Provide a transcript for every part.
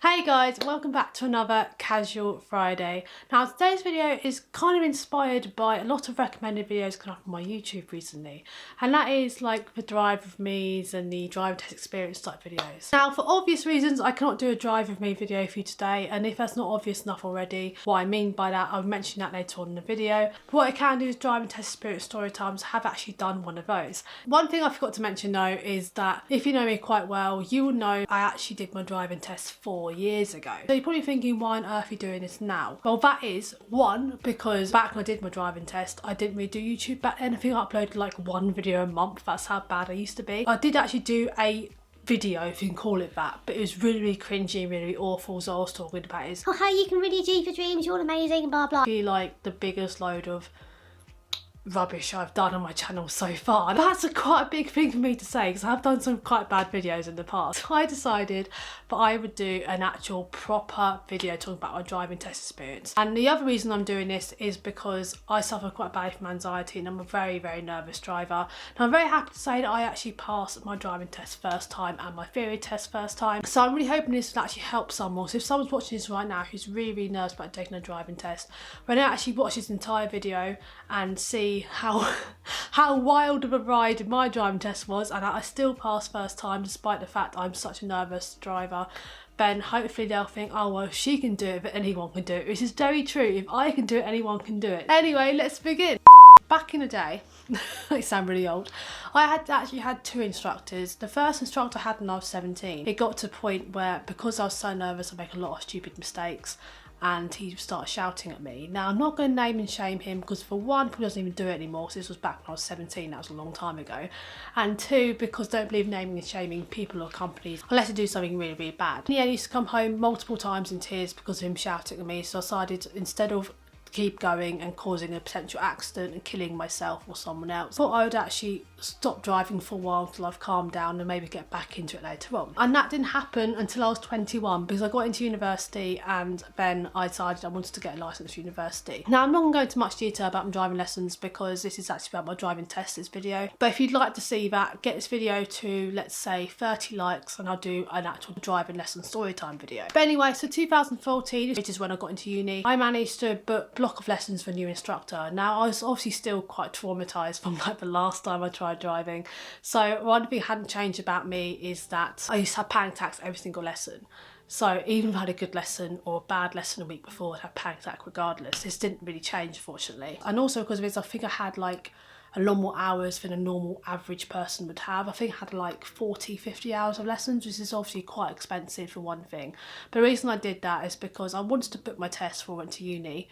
Hey guys, welcome back to another Casual Friday. Now today's video is kind of inspired by a lot of recommended videos coming up on my YouTube recently, and that is like the drive with me's and the drive test experience type videos. Now for obvious reasons I cannot do a drive with me video for you today, and if that's not obvious enough already, what I mean by that I'll mention that later on in the video. But what I can do is drive and test experience story times. I have actually done one of those. One thing I forgot to mention though is that if you know me quite well, you will know I actually did my driving test 4 years ago. So you're probably thinking, why on earth are you doing this now? Well, that is one, because back when I did my driving test I didn't really do YouTube back then. I think I uploaded like one video a month. That's how bad I used to be. I did actually do a video, if you can call it that, but it was really cringy, really awful. So I was talking about is, oh how you can really achieve your dreams, you're amazing, blah blah. be like the biggest load of rubbish I've done on my channel so far. And that's quite a big thing for me to say because I've done some quite bad videos in the past. So I decided that I would do an actual proper video talking about my driving test experience. And the other reason I'm doing this is because I suffer quite badly from anxiety and I'm a very nervous driver. And I'm very happy to say that I actually passed my driving test first time and my theory test first time. So I'm really hoping this will actually help someone. So if someone's watching this right now who's really nervous about taking a driving test, when they actually watch this entire video and see how wild of a ride my driving test was, and I still passed first time despite the fact I'm such a nervous driver, then hopefully they'll think, oh well, if she can do it, but anyone can do it, which is very true. If I can do it, anyone can do it. Anyway, let's begin. Back in the day, I sound really old, I had actually had two instructors. The first instructor I had when I was 17. It got to a point where, because I was so nervous, I make a lot of stupid mistakes, and he started shouting at me. Now I'm not going to name and shame him because for one, he doesn't even do it anymore, so this was back when I was 17, that was a long time ago, and two, because don't believe naming and shaming people or companies unless they do something really bad. He used to come home multiple times in tears because of him shouting at me, so I decided instead of keep going and causing a potential accident and killing myself or someone else, I thought I would actually stop driving for a while until I've calmed down and maybe get back into it later on. And that didn't happen until I was 21 because I got into university, and then I decided I wanted to get a licence for university. Now I'm not going to go into much detail about my driving lessons because this is actually about my driving test, this video, but if you'd like to see that, get this video to, let's say, 30 likes and I'll do an actual driving lesson story time video. But anyway, so 2014, which is when I got into uni, I managed to book block of lessons for a new instructor. Now I was obviously still quite traumatized from like the last time I tried driving, so one thing that hadn't changed about me is that I used to have panic attacks every single lesson. So even if I had a good lesson or a bad lesson a week before, I'd have a panic attack regardless. This didn't really change, unfortunately. And also because of this, I think I had like a lot more hours than a normal average person would have. I think I had like 40-50 hours of lessons, which is obviously quite expensive for one thing. But the reason I did that is because I wanted to book my test before I went to uni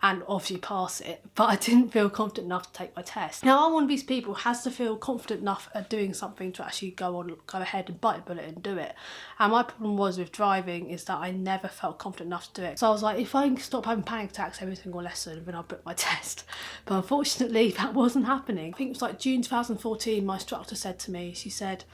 and obviously pass it, but I didn't feel confident enough to take my test. Now I'm one of these people who has to feel confident enough at doing something to actually go ahead and bite a bullet and do it. And my problem was with driving is that I never felt confident enough to do it. So I was like, if I can stop having panic attacks every single lesson, then I'll book my test. But unfortunately that wasn't happening. I think it was like June 2014, my instructor said to me, she said,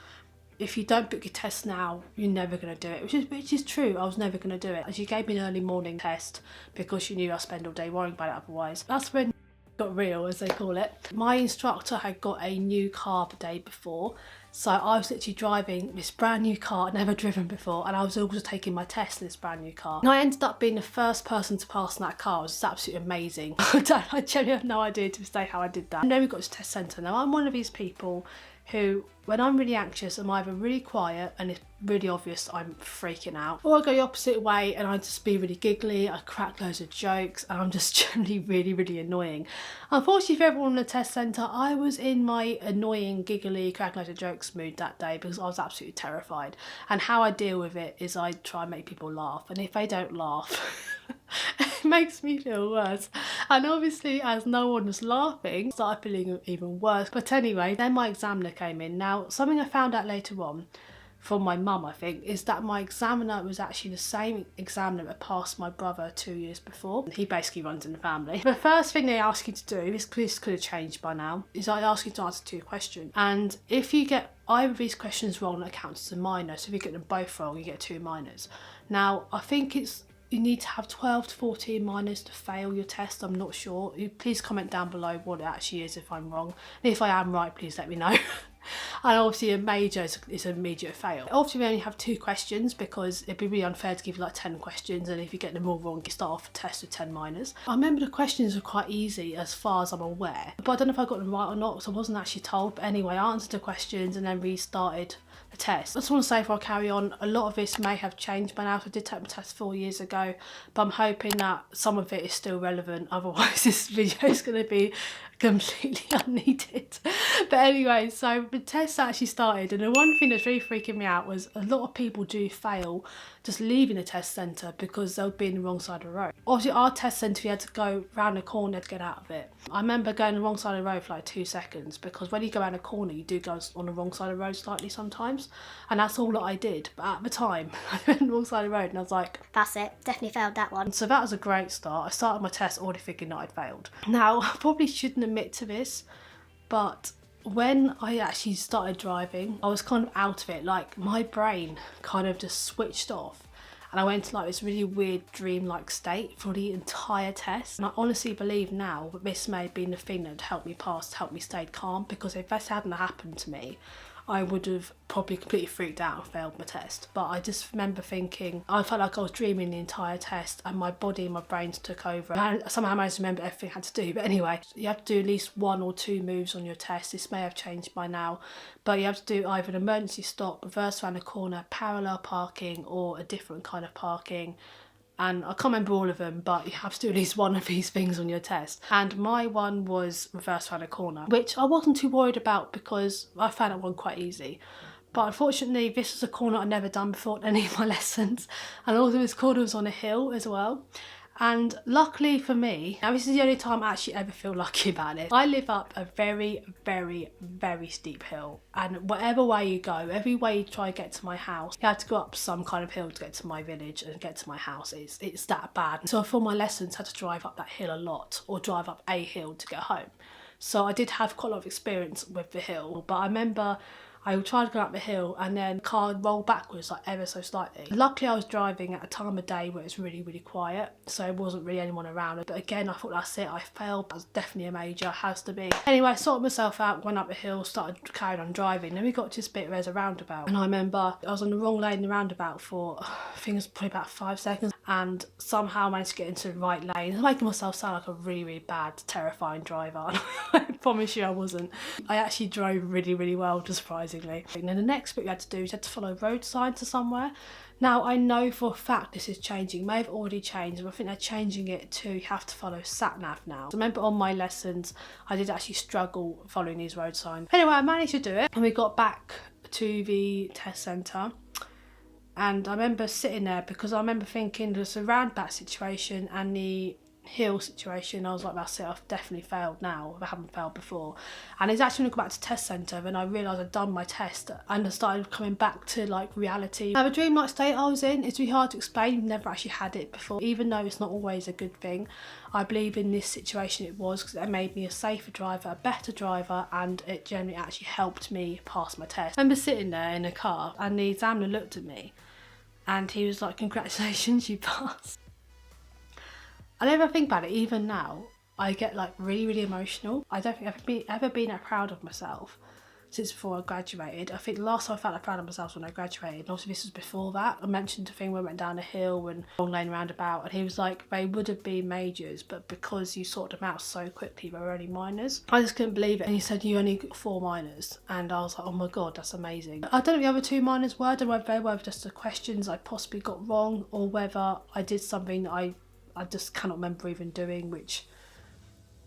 if you don't book your test now, you're never going to do it, which is true. I was never going to do it. And she gave me an early morning test because she knew I'd spend all day worrying about it otherwise. That's when it got real, as they call it. My instructor had got a new car the day before, so I was literally driving this brand new car I'd never driven before, and I was also taking my test in this brand new car. And I ended up being the first person to pass in that car. It was absolutely amazing. I genuinely have no idea to this day how I did that. And then we got to test centre. Now I'm one of these people who, when I'm really anxious, I'm either really quiet and it's really obvious I'm freaking out, or I go the opposite way and I just be really giggly, I crack loads of jokes, and I'm just generally really annoying. Unfortunately for everyone in the test centre, I was in my annoying, giggly, crack loads of jokes mood that day because I was absolutely terrified. And how I deal with it is I try and make people laugh, and if they don't laugh it makes me feel worse. And obviously as no one was laughing, I started feeling even worse. But anyway, then my examiner came in. Now something I found out later on from my mum, I think, is that my examiner was actually the same examiner that passed my brother 2 years before. He basically runs in the family. The first thing they ask you to do, this could have changed by now, is I ask you to answer 2 questions. And if you get either of these questions wrong, that counts as a minor. So if you get them both wrong, you get 2 minors. Now I think you need to have 12 to 14 minors to fail your test. I'm not sure. Please comment down below what it actually is if I'm wrong. And if I am right, please let me know. And obviously a major is an immediate fail. Obviously we only have 2 questions because it'd be really unfair to give you like 10 questions, and if you get them all wrong you start off the test with 10 minors. I remember the questions were quite easy as far as I'm aware, but I don't know if I got them right or not, so I wasn't actually told. But anyway, I answered the questions and then restarted the test. I just want to say before I carry on, a lot of this may have changed by now. So I did take my test 4 years ago, but I'm hoping that some of it is still relevant, otherwise this video is going to be completely unneeded. But anyway, so the test actually started, and the one thing that's really freaking me out was a lot of people do fail just leaving the test centre because they'll be in the wrong side of the road. Obviously our test centre, we had to go round the corner to get out of it. I remember going the wrong side of the road for like 2 seconds, because when you go around a corner you do go on the wrong side of the road slightly sometimes, and that's all that I did. But at the time I went on the wrong side of the road and I was like, That's it, definitely failed that one. so that was a great start. I started my test already thinking that I'd failed. Now I probably shouldn't admit to this, but when I actually started driving, I was kind of out of it. Like my brain kind of just switched off, and I went into like this really weird dream-like state for the entire test. And I honestly believe now that this may have been the thing that helped me pass, helped me stay calm, because if this hadn't happened to me, I would have probably completely freaked out and failed my test. But I just remember thinking, I felt like I was dreaming the entire test, and my body and my brains took over. And I somehow managed to remember everything I had to do. But anyway, you have to do at least 1 or 2 moves on your test. This may have changed by now, but you have to do either an emergency stop, reverse around a corner, parallel parking, or a different kind of parking. And I can't remember all of them, but you have to do at least one of these things on your test. And my one was reverse around a corner, which I wasn't too worried about because I found that one quite easy. But unfortunately, this was a corner I'd never done before in any of my lessons. And also this corner was on a hill as well. And luckily for me, now this is the only time I actually ever feel lucky about it. I live up a very, very, very steep hill, and whatever way you go, every way you try to get to my house, you have to go up some kind of hill to get to my village and get to my house. It's that bad. So for my lessons, I had to drive up that hill a lot, or drive up a hill to get home. So I did have quite a lot of experience with the hill, but I remember I tried to go up the hill and then the car rolled backwards like ever so slightly. Luckily I was driving at a time of day where it's really, really quiet, so there wasn't really anyone around. But again, I thought that's it, I failed. That was definitely a major, has to be. Anyway, I sorted myself out, went up the hill, started carrying on driving. Then we got to this bit where there's a roundabout, and I remember I was on the wrong lane in the roundabout for, I think it was probably about 5 seconds, and somehow managed to get into the right lane. I'm making myself sound like a really, really bad, terrifying driver. I promise you I wasn't. I actually drove really, really well, just surprisingly. And then the next bit you had to do is you had to follow road signs to somewhere. Now I know for a fact this is changing, it may have already changed, but I think they're changing it to you have to follow sat-nav now. So remember on my lessons I did actually struggle following these road signs. Anyway, I managed to do it, and we got back to the test centre. And I remember sitting there because I remember thinking there's a roundabout situation and the hill situation. I was like, that's it, I've definitely failed now. I haven't failed before. And it's actually when I got back to test centre when I realised I'd done my test and I started coming back to like reality. Now the dreamlike state I was in, it's really hard to explain. You've never actually had it before, even though it's not always a good thing. I believe in this situation it was, because it made me a safer driver, a better driver, and it generally actually helped me pass my test. I remember sitting there in a car and the examiner looked at me and he was like, congratulations, you passed. I never think about it, even now, I get like really, really emotional. I don't think I've ever been that proud of myself since before I graduated. I think the last time I felt that proud of myself was when I graduated. And obviously this was before that. I mentioned the thing where I went down a hill and long lane roundabout, and he was like, they would have been majors, but because you sorted them out so quickly, they were only minors. I just couldn't believe it. And he said, you only got 4 minors. And I was like, oh my God, that's amazing. I don't know what the other 2 minors were. I don't know whether they were just the questions I possibly got wrong, or whether I did something that I just cannot remember even doing, which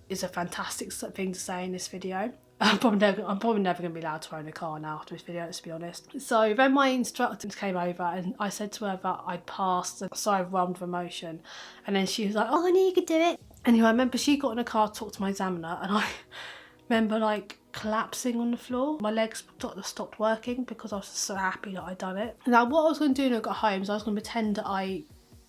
is a fantastic thing to say in this video. I'm probably never going to be allowed to own a car now after this video, let's be honest. So then my instructor came over and I said to her that I'd passed, and so overwhelmed with emotion. And then she was like, Oh, I knew you could do it. Anyway, I remember she got in a car to talk to my examiner, and I remember like collapsing on the floor. My legs stopped working because I was so happy that I'd done it. Now what I was going to do when I got home is I was going to pretend that I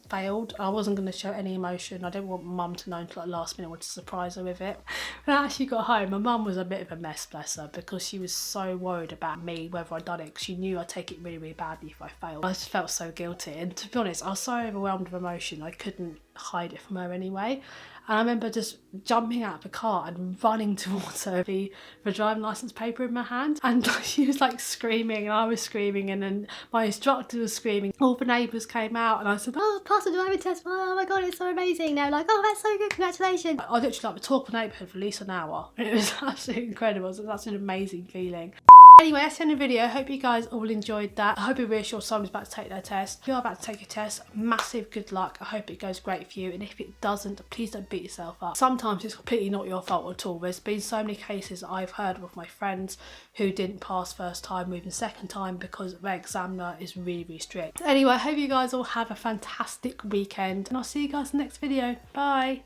failed. I wasn't going to show any emotion. I didn't want mum to know until like last minute. I wanted to surprise her with it. When I actually got home, my mum was a bit of a mess, bless her, because she was so worried about me, whether I'd done it, because she knew I'd take it really, really badly if I failed. I just felt so guilty, and to be honest, I was so overwhelmed with emotion I couldn't hide it from her anyway. And I remember just jumping out of the car and running towards her with the driving licence paper in my hand. And she was like screaming and I was screaming, and then my instructor was screaming. All the neighbours came out and I said, Oh, passed the driving test. Oh my god, it's so amazing. They're like, oh, that's so good, congratulations. I literally like talk the neighbourhood for at least an hour. It was absolutely incredible. So that's an amazing feeling. Anyway, that's the end of the video. I hope you guys all enjoyed that. I hope it reassures someone's about to take their test. If you're about to take your test, massive good luck. I hope it goes great for you. And if it doesn't, please don't beat yourself up. Sometimes it's completely not your fault at all. There's been so many cases I've heard of my friends who didn't pass first time, moving second time because their examiner is really, really strict. Anyway, I hope you guys all have a fantastic weekend and I'll see you guys in the next video. Bye.